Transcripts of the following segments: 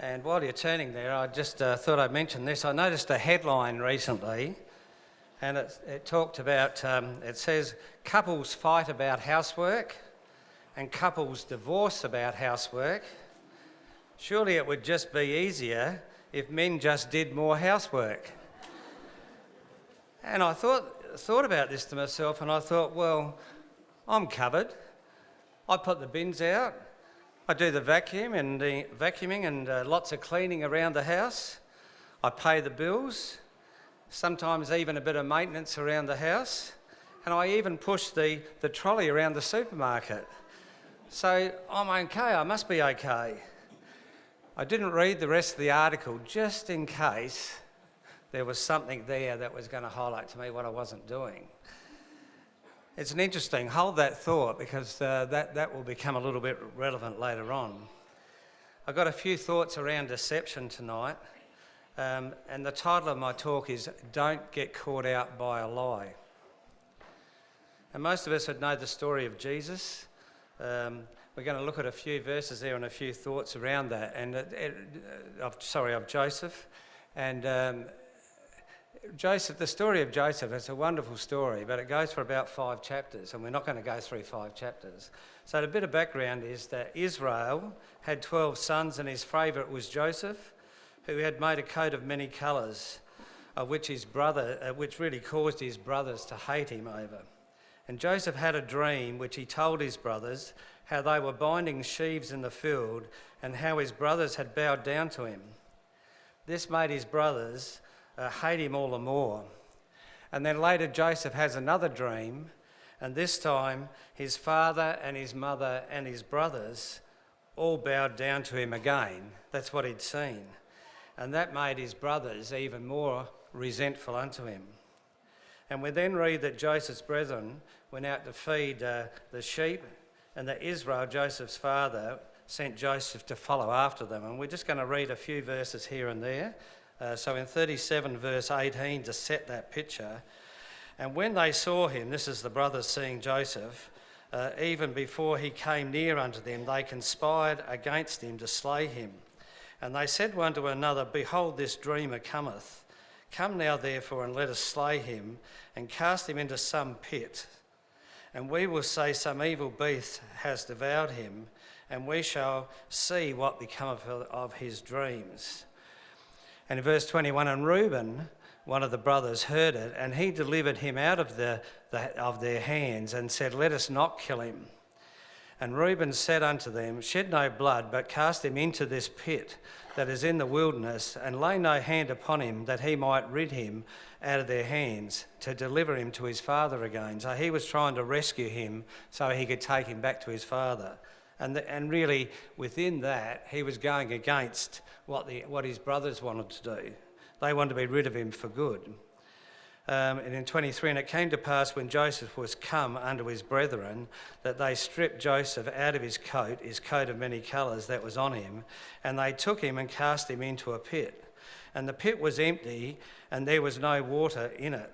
And while you're turning there, I just thought I'd mention this. I noticed a headline recently, and it talked about, it says, couples fight about housework and couples divorce about housework. Surely it would just be easier if men just did more housework. And I thought about this to myself, and I thought, well, I'm covered. I put the bins out. I do the vacuuming and lots of cleaning around the house. I pay the bills, sometimes even a bit of maintenance around the house, and I even push the trolley around the supermarket. So I'm okay, I must be okay. I didn't read the rest of the article just in case there was something there that was going to highlight to me what I wasn't doing. It's an interesting, hold that thought, because that will become a little bit relevant later on. I've got a few thoughts around deception tonight, and the title of my talk is Don't Get Caught Out by a Lie. And most of us would know the story of Jesus. We're going to look at a few verses there and a few thoughts around that, and of Joseph. And Joseph, the story of Joseph, it's a wonderful story, but it goes for about 5 chapters, and we're not going to go through 5 chapters. So the bit of background is that Israel had 12 sons, and his favourite was Joseph, who had made a coat of many colours, which really caused his brothers to hate him over. And Joseph had a dream which he told his brothers, how they were binding sheaves in the field, and how his brothers had bowed down to him. This made his brothers hate him all the more. And then later Joseph has another dream, and this time his father and his mother and his brothers all bowed down to him again. That's what he'd seen. And that made his brothers even more resentful unto him. And we then read that Joseph's brethren went out to feed the sheep, and that Israel, Joseph's father, sent Joseph to follow after them. And we're just going to read a few verses here and there. So in 37 verse 18 to set that picture. And when they saw him, this is the brothers seeing Joseph, even before he came near unto them, they conspired against him to slay him. And they said one to another, Behold, this dreamer cometh. Come now therefore and let us slay him and cast him into some pit. And we will say some evil beast has devoured him, and we shall see what becometh of his dreams. And in verse 21, and Reuben, one of the brothers, heard it, and he delivered him out of their hands and said, Let us not kill him. And Reuben said unto them, Shed no blood, but cast him into this pit that is in the wilderness, and lay no hand upon him, that he might rid him out of their hands, to deliver him to his father again. So he was trying to rescue him so he could take him back to his father. And really, within that, he was going against what his brothers wanted to do. They wanted to be rid of him for good. And in 23, and it came to pass when Joseph was come unto his brethren, that they stripped Joseph out of his coat of many colours that was on him, and they took him and cast him into a pit. And the pit was empty, and there was no water in it.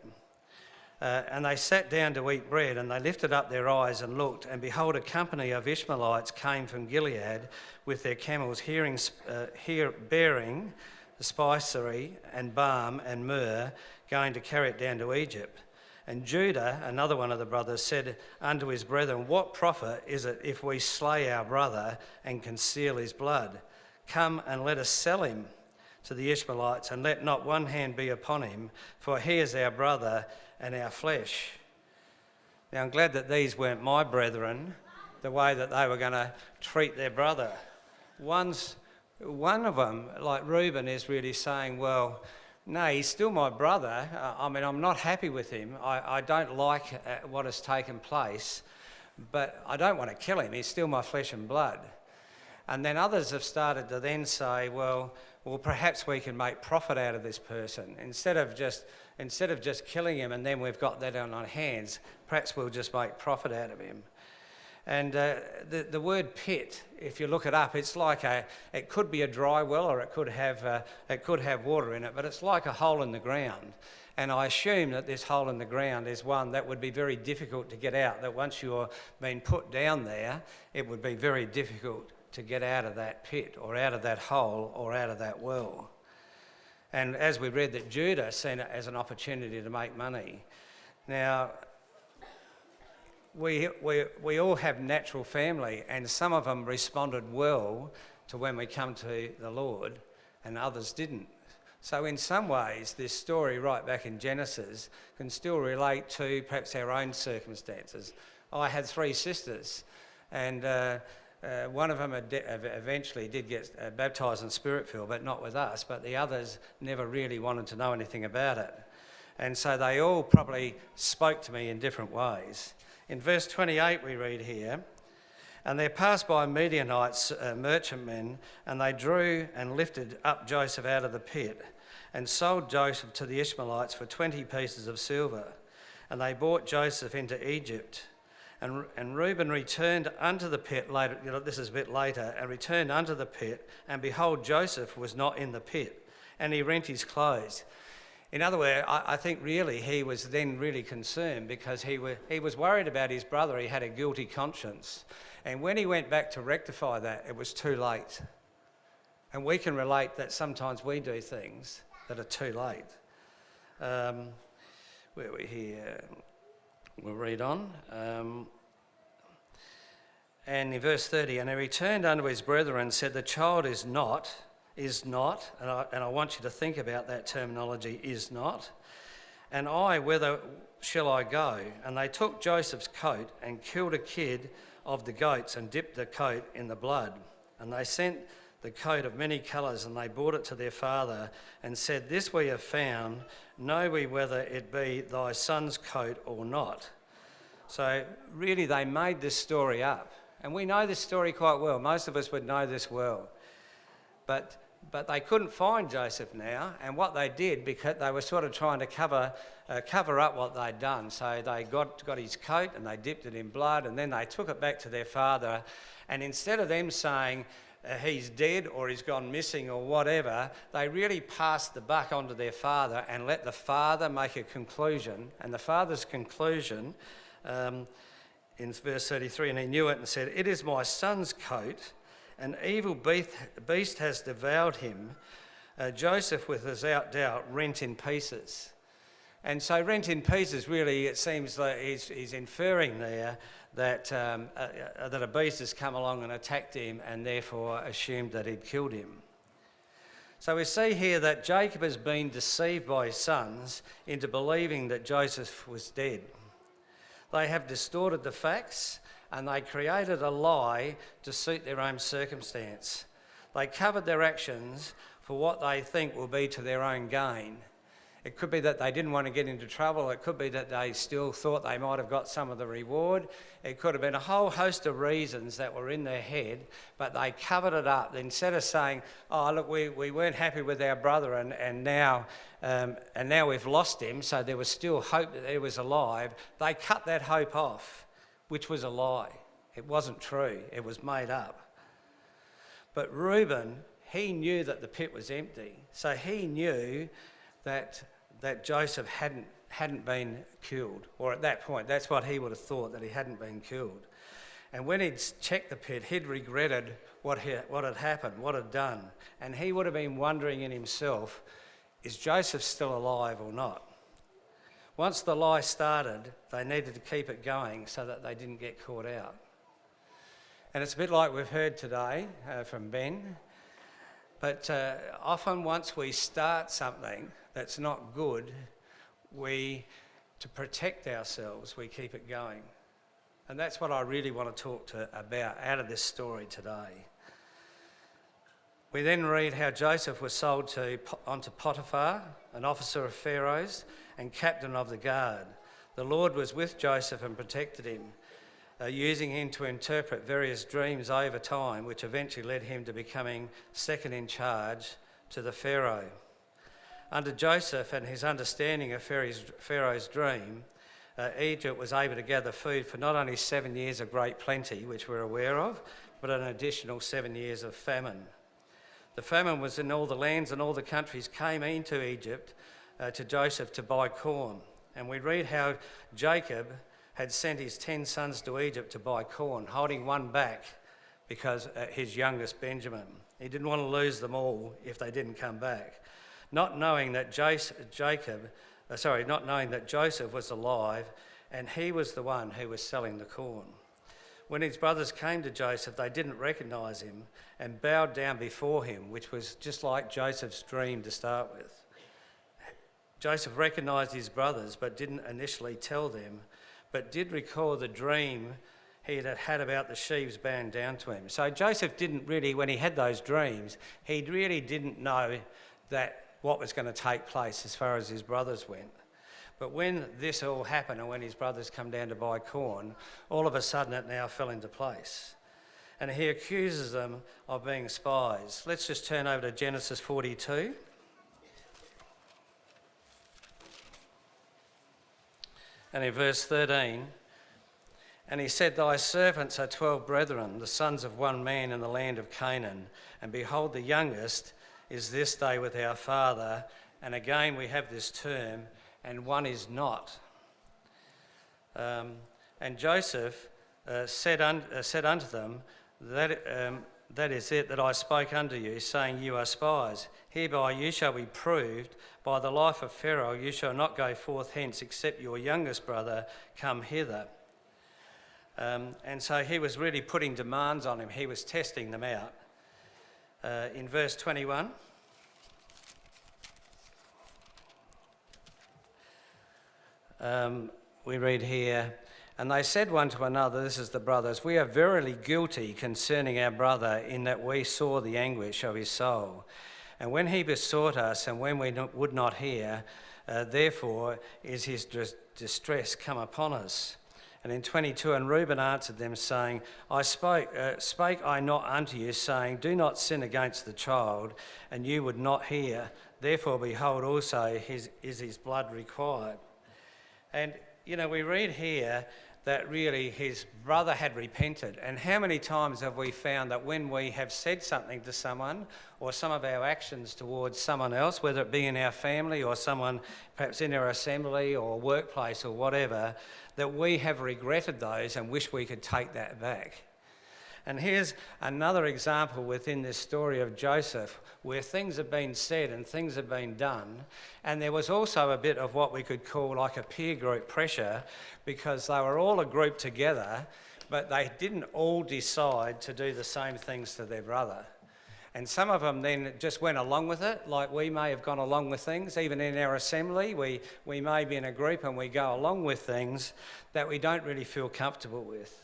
And they sat down to eat bread, and they lifted up their eyes and looked, and behold, a company of Ishmaelites came from Gilead with their camels, bearing the spicery and balm and myrrh, going to carry it down to Egypt. And Judah, another one of the brothers, said unto his brethren, What profit is it if we slay our brother and conceal his blood? Come and let us sell him to the Ishmaelites, and let not one hand be upon him, for he is our brother and our flesh. Now I'm glad that these weren't my brethren, the way that they were going to treat their brother. One of them, like Reuben, is really saying, well, no, he's still my brother. I'm not happy with him. I don't like what has taken place, but I don't want to kill him. He's still my flesh and blood. And then others have started to then say, well, perhaps we can make profit out of this person. Instead of just killing him and then we've got that on our hands, perhaps we'll just make profit out of him. And the word pit, if you look it up, it's like it could be a dry well, or it could have water in it, but it's like a hole in the ground. And I assume that this hole in the ground is one that would be very difficult to get out, that once you're being put down there, it would be very difficult to get out of that pit or out of that hole or out of that well. And as we read, that Judah seen it as an opportunity to make money. Now, we all have natural family, and some of them responded well to when we come to the Lord, and others didn't. So in some ways, this story right back in Genesis can still relate to perhaps our own circumstances. I had 3 sisters, and one of them eventually did get baptised and Spirit-filled, but not with us, but the others never really wanted to know anything about it. And so they all probably spoke to me in different ways. In verse 28 we read here, "And there passed by Midianites, merchantmen, and they drew and lifted up Joseph out of the pit, and sold Joseph to the Ishmaelites for 20 pieces of silver. And they brought Joseph into Egypt. And Reuben returned unto the pit later," this is a bit later, "and returned unto the pit, and behold, Joseph was not in the pit, and he rent his clothes." In other words, I think really he was then really concerned, because he was worried about his brother. He had a guilty conscience. And when he went back to rectify that, it was too late. And we can relate that sometimes we do things that are too late. Where are we here? We'll read on. And in verse 30, "And he returned unto his brethren and said, The child is not, and I want you to think about that terminology, is not. And I, whither shall I go? And they took Joseph's coat and killed a kid of the goats and dipped the coat in the blood. And they sent the coat of many colours, and they brought it to their father and said, This we have found, know we whether it be thy son's coat or not." So really they made this story up. And we know this story quite well. Most of us would know this well. But they couldn't find Joseph now, and what they did, because they were sort of trying to cover up what they'd done. So they got his coat and they dipped it in blood, and then they took it back to their father. And instead of them saying, he's dead or he's gone missing or whatever, they really passed the buck onto their father and let the father make a conclusion. And the father's conclusion, in verse 33, "And he knew it and said, It is my son's coat. An evil beast has devoured him. Joseph, without doubt, rent in pieces." And so rent in pieces, really, it seems like he's inferring there that a beast has come along and attacked him, and therefore assumed that he'd killed him. So we see here that Jacob has been deceived by his sons into believing that Joseph was dead. They have distorted the facts, and they created a lie to suit their own circumstance. They covered their actions for what they think will be to their own gain. It could be that they didn't want to get into trouble. It could be that they still thought they might have got some of the reward. It could have been a whole host of reasons that were in their head, but they covered it up. Instead of saying, "Oh, look, we weren't happy with our brother, and now we've lost him, so there was still hope that he was alive," they cut that hope off, which was a lie. It wasn't true. It was made up. But Reuben, he knew that the pit was empty, so he knew that Joseph hadn't been killed, or at that point, that's what he would have thought, that he hadn't been killed. And when he'd checked the pit, he'd regretted what had happened, what had done, and he would have been wondering in himself, is Joseph still alive or not? Once the lie started, they needed to keep it going so that they didn't get caught out. And it's a bit like we've heard today from Ben, but often once we start something that's not good, to protect ourselves, we keep it going. And that's what I really want to talk about out of this story today. We then read how Joseph was sold onto Potiphar, an officer of Pharaoh's and captain of the guard. The Lord was with Joseph and protected him, using him to interpret various dreams over time, which eventually led him to becoming second in charge to the Pharaoh. Under Joseph and his understanding of Pharaoh's dream, Egypt was able to gather food for not only 7 years of great plenty, which we're aware of, but an additional 7 years of famine. The famine was in all the lands, and all the countries came into Egypt to Joseph to buy corn. And we read how Jacob had sent his 10 sons to Egypt to buy corn, holding one back because his youngest Benjamin. He didn't want to lose them all if they didn't come back. Not knowing that Joseph was alive, and he was the one who was selling the corn. When his brothers came to Joseph, they didn't recognise him and bowed down before him, which was just like Joseph's dream to start with. Joseph recognised his brothers but didn't initially tell them, but did recall the dream he had about the sheaves bowing down to him. So Joseph didn't really, when he had those dreams, he really didn't know that what was going to take place as far as his brothers went. But when this all happened and when his brothers come down to buy corn, all of a sudden it now fell into place. And he accuses them of being spies. Let's just turn over to Genesis 42. And in verse 13, and he said, Thy servants are 12 brethren, the sons of one man in the land of Canaan. And behold, the youngest is this day with our father. And again we have this term, and one is not. And Joseph said unto them, that is it that I spoke unto you, saying, You are spies. Hereby you shall be proved. By the life of Pharaoh you shall not go forth hence, except your youngest brother come hither. And so he was really putting demands on him. He was testing them out. In verse 21, we read here, And they said one to another, this is the brothers, We are verily guilty concerning our brother, in that we saw the anguish of his soul. And when he besought us, and when we would not hear, therefore is his distress come upon us. And in 22, And Reuben answered them, saying, Spake I not unto you, saying, Do not sin against the child, and you would not hear. Therefore, behold, also is his blood required. And, we read here that really his brother had repented. And how many times have we found that when we have said something to someone, or some of our actions towards someone else, whether it be in our family or someone perhaps in our assembly or workplace or whatever, that we have regretted those and wish we could take that back? And here's another example within this story of Joseph, where things have been said and things have been done, and there was also a bit of what we could call like a peer group pressure, because they were all a group together, but they didn't all decide to do the same things to their brother. And some of them then just went along with it, like we may have gone along with things. Even in our assembly, we may be in a group and we go along with things that we don't really feel comfortable with.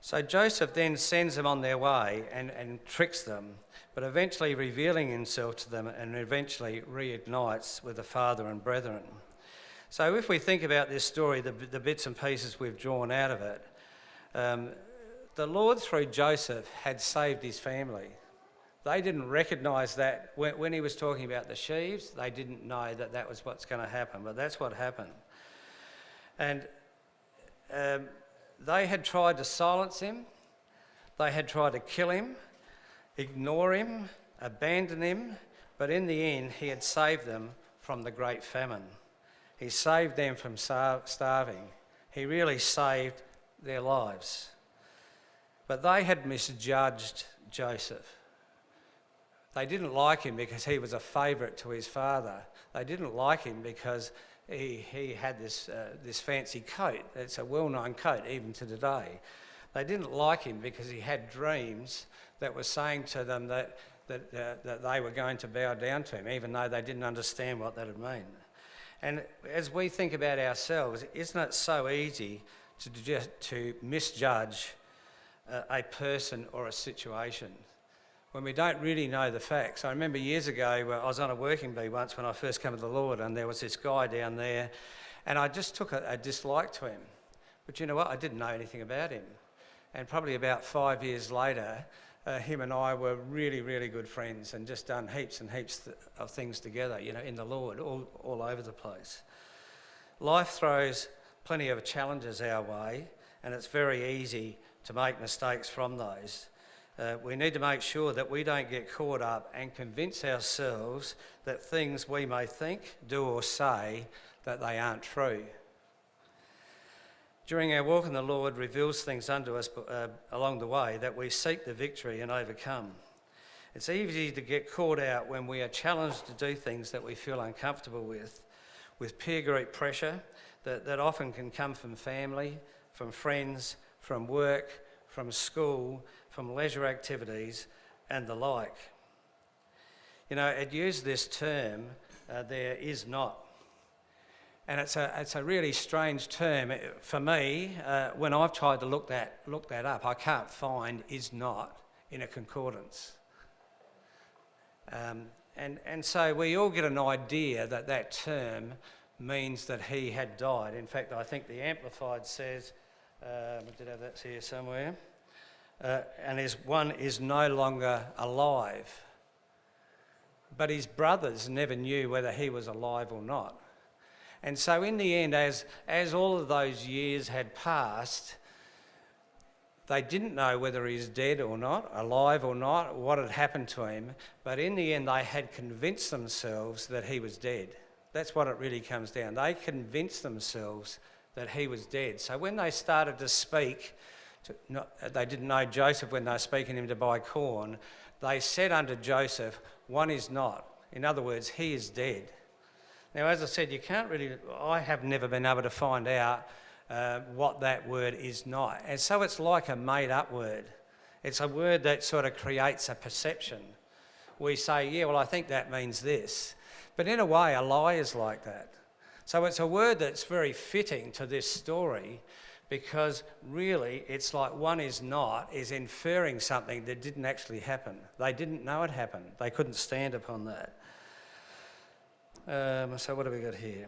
So Joseph then sends them on their way and tricks them, but eventually revealing himself to them, and eventually reignites with the father and brethren. So if we think about this story, the bits and pieces we've drawn out of it, the Lord through Joseph had saved his family. They didn't recognise that when he was talking about the sheaves. They didn't know that that was what's going to happen, but that's what happened. And they had tried to silence him. They had tried to kill him, ignore him, abandon him, but in the end he had saved them from the great famine. He saved them from starving. He really saved their lives. But they had misjudged Joseph. They didn't like him because he was a favourite to his father. They didn't like him because he had this fancy coat. It's a well-known coat even to today. They didn't like him because he had dreams that were saying to them that they were going to bow down to him, even though they didn't understand what that would mean. And as we think about ourselves, isn't it so easy to misjudge a person or a situation when we don't really know the facts? I remember years ago, I was on a working bee once when I first came to the Lord, and there was this guy down there, and I just took a dislike to him. But you know what? I didn't know anything about him. And probably about 5 years later, him and I were really, really good friends and just done heaps and heaps of things together, in the Lord, all over the place. Life throws plenty of challenges our way, and it's very easy to make mistakes from those. We need to make sure that we don't get caught up and convince ourselves that things we may think, do or say, that they aren't true. during our walk in the Lord reveals things unto us along the way that we seek the victory and overcome. It's easy to get caught out when we are challenged to do things that we feel uncomfortable with peer group pressure that often can come from family, from friends, from work, from school, from leisure activities and the like. You know, it used this term, there is not. And it's a really strange term. For me, when I've tried to look that up, I can't find is not in a concordance. And so we all get an idea that term means that he had died. In fact, I think the Amplified says, I did have that here somewhere, and one is no longer alive. But his brothers never knew whether he was alive or not. And so in the end, as all of those years had passed, they didn't know whether he's dead or not, alive or not, what had happened to him. But in the end, they had convinced themselves that he was dead. That's what it really comes down. They convinced themselves that he was dead. So when they started to speak, they didn't know Joseph when they were speaking to him to buy corn, they said unto Joseph, one is not. In other words, he is dead. Now, as I said, I have never been able to find out what that word is not. And so it's like a made-up word. It's a word that sort of creates a perception. We say, yeah, well, I think that means this. But in a way, a lie is like that. So it's a word that's very fitting to this story because really it's like one is not is inferring something that didn't actually happen. They didn't know it happened. They couldn't stand upon that. So what have we got here?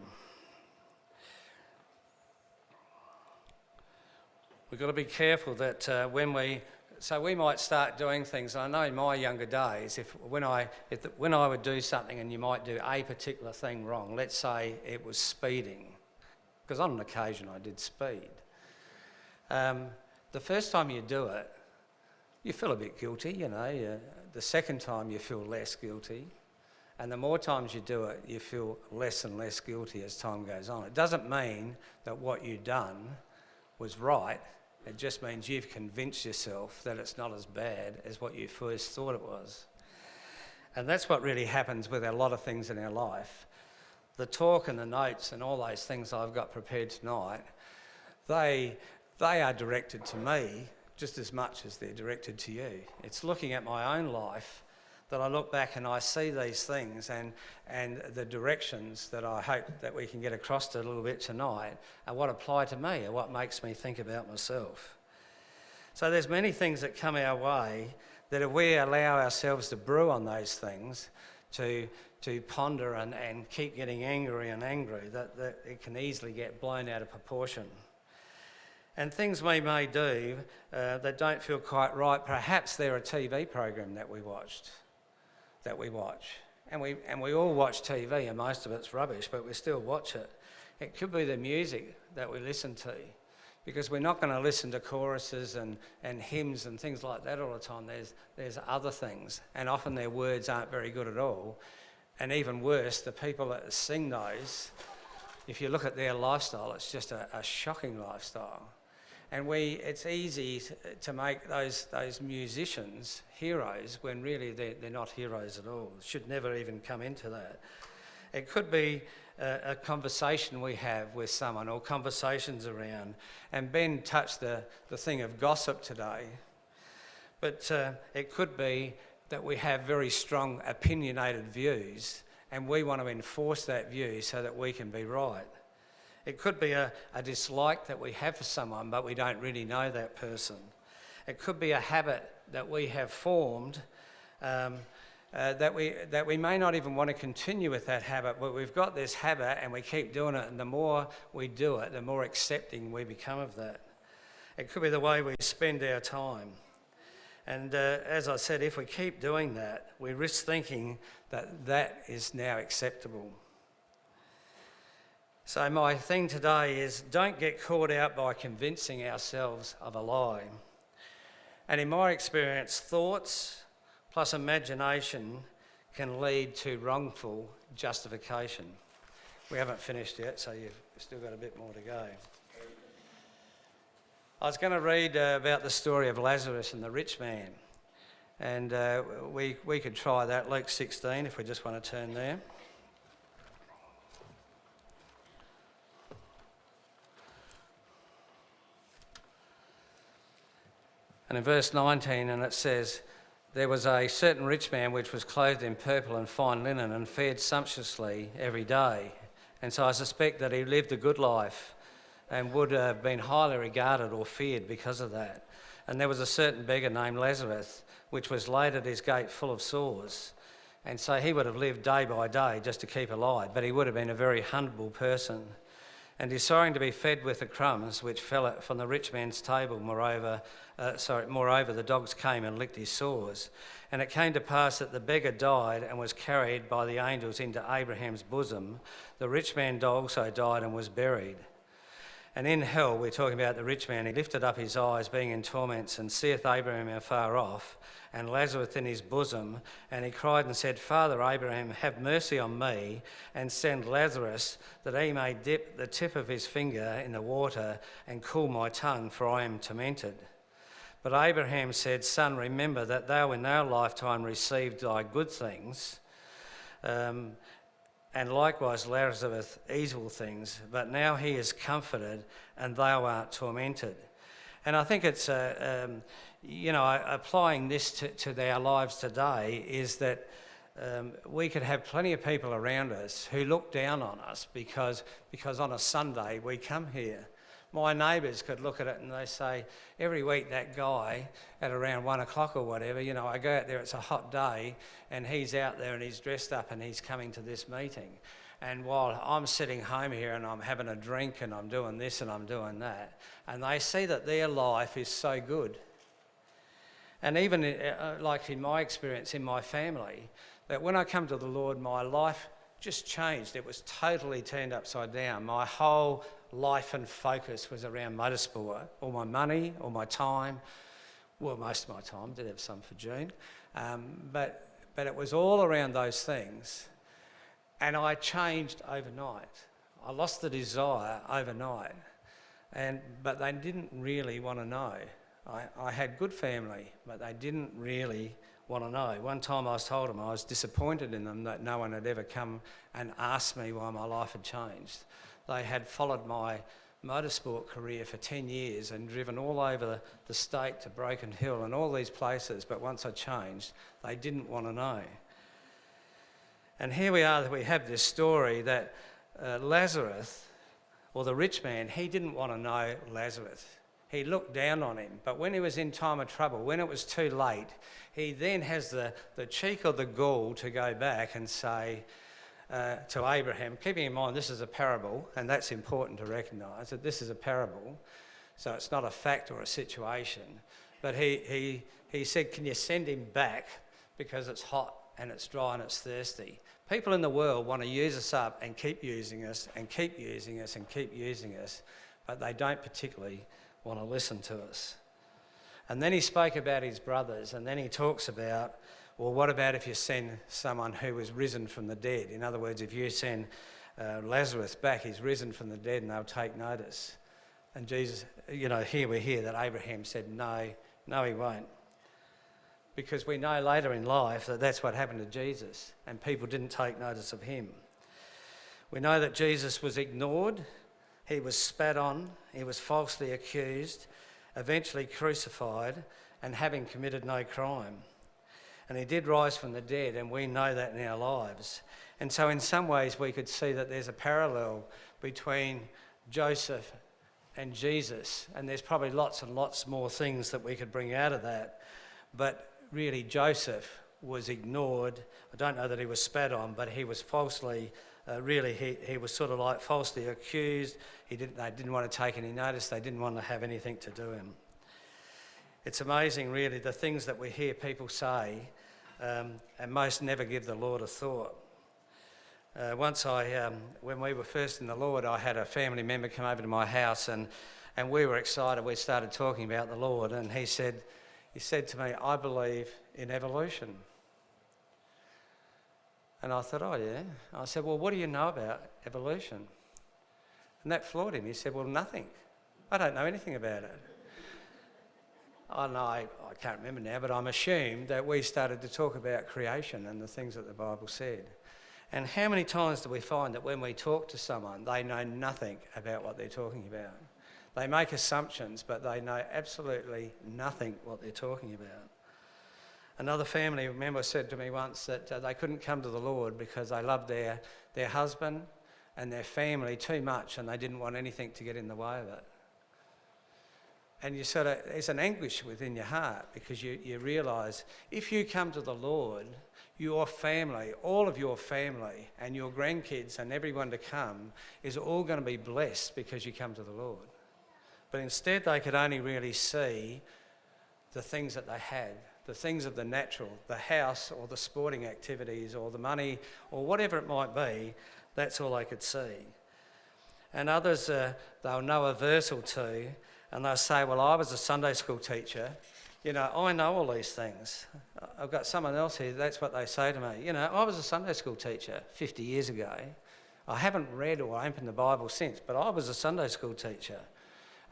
We've got to be careful that we might start doing things. I know in my younger days, when I would do something and you might do a particular thing wrong, let's say it was speeding, because on an occasion I did speed. The first time you do it, you feel a bit guilty, you know. The second time you feel less guilty. And the more times you do it, you feel less and less guilty as time goes on. It doesn't mean that what you've done was right. It just means you've convinced yourself that it's not as bad as what you first thought it was. And that's what really happens with a lot of things in our life. The talk and the notes and all those things I've got prepared tonight, they are directed to me just as much as they're directed to you. It's looking at my own life that I look back and I see these things and the directions that I hope that we can get across to a little bit tonight are what apply to me, are what makes me think about myself. So there's many things that come our way that if we allow ourselves to brew on those things, to ponder and keep getting angry, that it can easily get blown out of proportion. And things we may do that don't feel quite right, perhaps they're a TV program that we watch. And we all watch TV and most of it's rubbish, but we still watch it. It could be the music that we listen to, because we're not going to listen to choruses and hymns and things like that all the time. There's other things, and often their words aren't very good at all. And even worse, the people that sing those, if you look at their lifestyle, it's just a shocking lifestyle. And it's easy to make those musicians heroes when really they're not heroes at all. It should never even come into that. It could be a conversation we have with someone or conversations around. And Ben touched the thing of gossip today. But it could be that we have very strong opinionated views and we want to enforce that view so that we can be right. It could be a dislike that we have for someone, but we don't really know that person. It could be a habit that we have formed that we may not even want to continue with that habit, but we've got this habit and we keep doing it, and the more we do it, the more accepting we become of that. It could be the way we spend our time. And as I said, if we keep doing that, we risk thinking that is now acceptable. So my thing today is don't get caught out by convincing ourselves of a lie. And in my experience, thoughts plus imagination can lead to wrongful justification. We haven't finished yet, so you've still got a bit more to go. I was going to read about the story of Lazarus and the rich man. And we could try that, Luke 16, if we just want to turn there. And in verse 19, and it says, "There was a certain rich man which was clothed in purple and fine linen and fared sumptuously every day." And so I suspect that he lived a good life and would have been highly regarded or feared because of that. And there was a certain beggar named Lazarus, which was laid at his gate full of sores. And so he would have lived day by day just to keep alive, but he would have been a very humble person. And desiring to be fed with the crumbs which fell from the rich man's table, moreover, the dogs came and licked his sores. And it came to pass that the beggar died and was carried by the angels into Abraham's bosom. The rich man also died and was buried. And in hell, we're talking about the rich man, he lifted up his eyes, being in torments, and seeth Abraham afar off, and Lazarus in his bosom. And he cried and said, Father Abraham, have mercy on me, and send Lazarus, that he may dip the tip of his finger in the water, and cool my tongue, for I am tormented. But Abraham said, Son, remember that thou in our lifetime received thy good things, and likewise Lazarus evil things, but now he is comforted and thou art tormented. And I think it's, applying this to our lives today is that we could have plenty of people around us who look down on us because on a Sunday we come here. My neighbours could look at it and they say, every week that guy at around 1 o'clock or whatever, I go out there, it's a hot day, and he's out there and he's dressed up and he's coming to this meeting. And while I'm sitting home here and I'm having a drink and I'm doing this and I'm doing that, and they see that their life is so good. And even like in my experience in my family, that when I come to the Lord, my life just changed. It was totally turned upside down. My whole life and focus was around motorsport. All my money, all my time, well, most of my time, did have some for June, but it was all around those things. And I changed overnight. I lost the desire overnight, but they didn't really want to know. I had good family, but they didn't really want to know. One time I was told them I was disappointed in them that no one had ever come and asked me why my life had changed. They had followed my motorsport career for 10 years and driven all over the state to Broken Hill and all these places, but once I changed, they didn't want to know. And here we are, we have this story that Lazarus, or the rich man, he didn't want to know Lazarus. He looked down on him, but when he was in time of trouble, when it was too late, he then has the cheek or the gall to go back and say to Abraham, keeping in mind this is a parable, and that's important to recognise that this is a parable, so it's not a fact or a situation, but he said, can you send him back because it's hot and it's dry and it's thirsty. People in the world want to use us up and keep using us and keep using us and keep using us, but they don't particularly want to listen to us. And then he spoke about his brothers, and then he talks about, well, what about if you send someone who was risen from the dead? In other words, if you send Lazarus back, he's risen from the dead, and they'll take notice. And Jesus, here we hear that Abraham said, no, he won't. Because we know later in life that that's what happened to Jesus, and people didn't take notice of him. We know that Jesus was ignored, he was spat on, he was falsely accused, eventually crucified, and having committed no crime. And he did rise from the dead, and we know that in our lives. And so in some ways we could see that there's a parallel between Joseph and Jesus, and there's probably lots and lots more things that we could bring out of that. But really Joseph was ignored. I don't know that he was spat on, but he was falsely, he was sort of like falsely accused. They didn't want to take any notice. They didn't want to have anything to do with him. It's amazing really the things that we hear people say, and most never give the Lord a thought. Once when we were first in the Lord, I had a family member come over to my house and we were excited. We started talking about the Lord, and he said to me, I believe in evolution. And I thought, oh yeah. I said, well, what do you know about evolution? And that floored him. He said, well, nothing. I don't know anything about it. I can't remember now, but I'm assumed that we started to talk about creation and the things that the Bible said. And how many times do we find that when we talk to someone, they know nothing about what they're talking about? They make assumptions, but they know absolutely nothing what they're talking about. Another family member said to me once that they couldn't come to the Lord because they loved their husband and their family too much, and they didn't want anything to get in the way of it. And you sort of, there's an anguish within your heart because you realise if you come to the Lord, your family, all of your family and your grandkids and everyone to come is all going to be blessed because you come to the Lord. But instead they could only really see the things that they had, the things of the natural, the house or the sporting activities or the money or whatever it might be. That's all they could see. And others, they'll know a verse or two and they'll say, well, I was a Sunday school teacher. You know, I know all these things. I've got someone else here, that's what they say to me. You know, I was a Sunday school teacher 50 years ago. I haven't read or opened the Bible since, but I was a Sunday school teacher.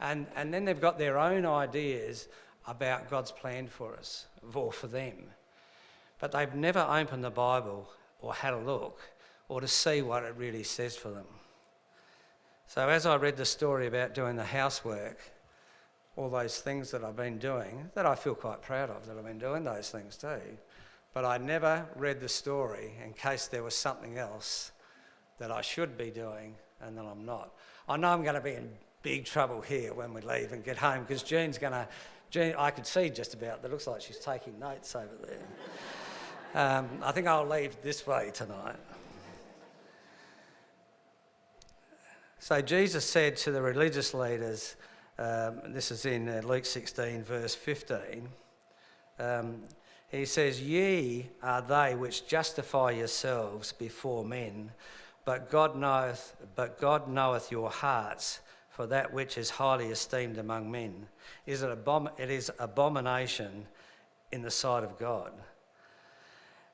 And then they've got their own ideas about God's plan for us, or for them. But they've never opened the Bible or had a look or to see what it really says for them. So as I read the story about doing the housework, all those things that I've been doing, that I feel quite proud of, that I've been doing those things too. But I never read the story in case there was something else that I should be doing and that I'm not. I know I'm going to be in big trouble here when we leave and get home because Jean, I could see just about, that looks like she's taking notes over there. I think I'll leave this way tonight. So Jesus said to the religious leaders, this is in Luke 16 verse 15, he says, ye are they which justify yourselves before men, but God knoweth your hearts, for that which is highly esteemed among men it is abomination in the sight of God.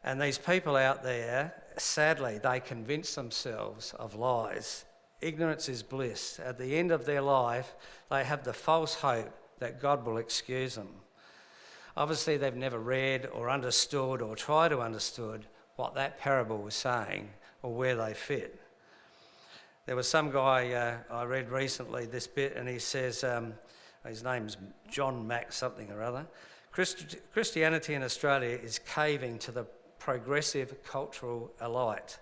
And these people out there, sadly, they convince themselves of lies. Ignorance is bliss. At the end of their life, they have the false hope that God will excuse them. Obviously, they've never read or understood or tried to understood what that parable was saying or where they fit. There was some guy I read recently this bit, and he says, his name's John Mack something or other, Christianity in Australia is caving to the progressive cultural elite.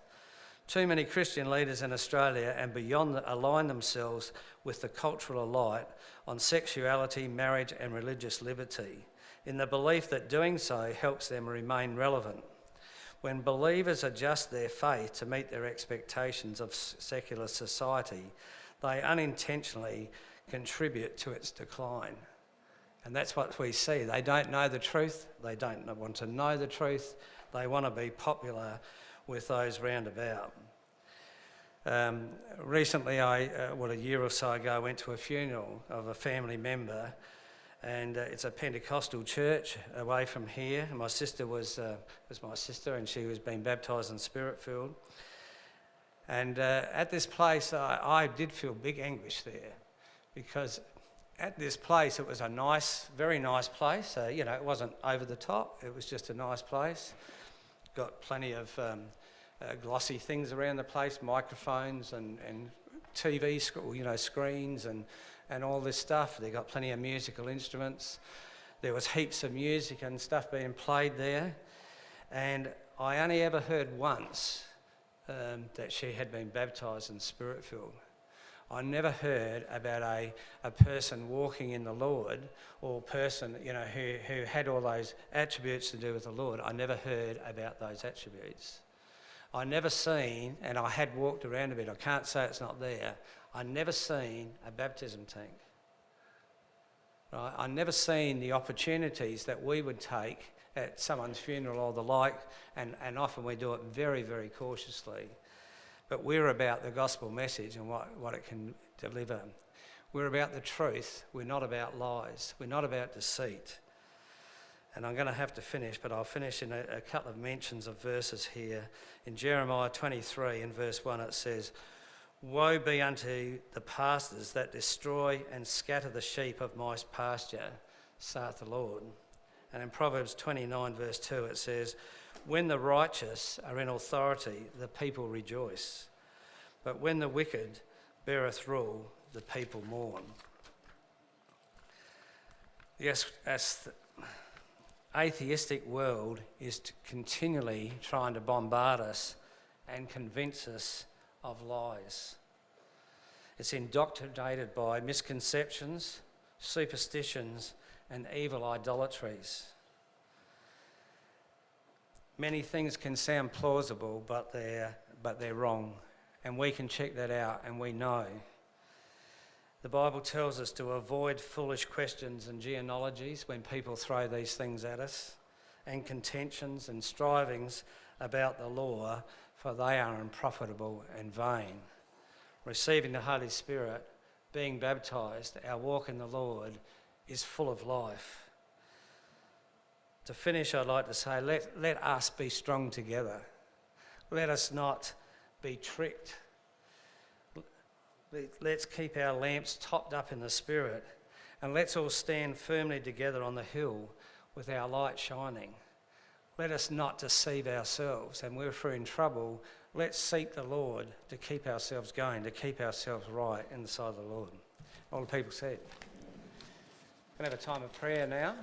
Too many Christian leaders in Australia and beyond align themselves with the cultural elite on sexuality, marriage and religious liberty, in the belief that doing so helps them remain relevant. When believers adjust their faith to meet their expectations of secular society, they unintentionally contribute to its decline. And that's what we see. They don't know the truth. They don't want to know the truth. They want to be popular with those round about. Recently, a year or so ago, I went to a funeral of a family member, and it's a Pentecostal church away from here. And my sister was my sister, and she was being baptised and Spirit-filled. And at this place, I did feel big anguish there, because at this place, it was a nice, very nice place. It wasn't over the top. It was just a nice place. Got plenty of glossy things around the place, microphones and TV, screens and all this stuff. They got plenty of musical instruments. There was heaps of music and stuff being played there. And I only ever heard once that she had been baptised and Spirit-filled. I never heard about a person walking in the Lord, or person, who had all those attributes to do with the Lord. I never heard about those attributes. I never seen, and I had walked around a bit, I can't say it's not there, I never seen a baptism tank. Right? I never seen the opportunities that we would take at someone's funeral or the like, and often we do it very, very cautiously. But we're about the gospel message and what it can deliver. We're about the truth. We're not about lies. We're not about deceit. And I'm going to have to finish, but I'll finish in a couple of mentions of verses here. In Jeremiah 23 in verse 1 it says, woe be unto the pastors that destroy and scatter the sheep of my pasture. saith the Lord. And in Proverbs 29 verse 2 it says, when the righteous are in authority, the people rejoice. But when the wicked beareth rule, the people mourn. Yes, as the atheistic world is continually trying to bombard us and convince us of lies. It's indoctrinated by misconceptions, superstitions, and evil idolatries. Many things can sound plausible, but they're wrong. And we can check that out, and we know. The Bible tells us to avoid foolish questions and genealogies when people throw these things at us, and contentions and strivings about the law, for they are unprofitable and vain. Receiving the Holy Spirit, being baptised, our walk in the Lord is full of life. To finish, I'd like to say, let us be strong together. Let us not be tricked. Let's keep our lamps topped up in the Spirit, and let's all stand firmly together on the hill with our light shining. Let us not deceive ourselves, and if we're in trouble, let's seek the Lord to keep ourselves going, to keep ourselves right in the sight of the Lord. All the people said. We're going to have a time of prayer now.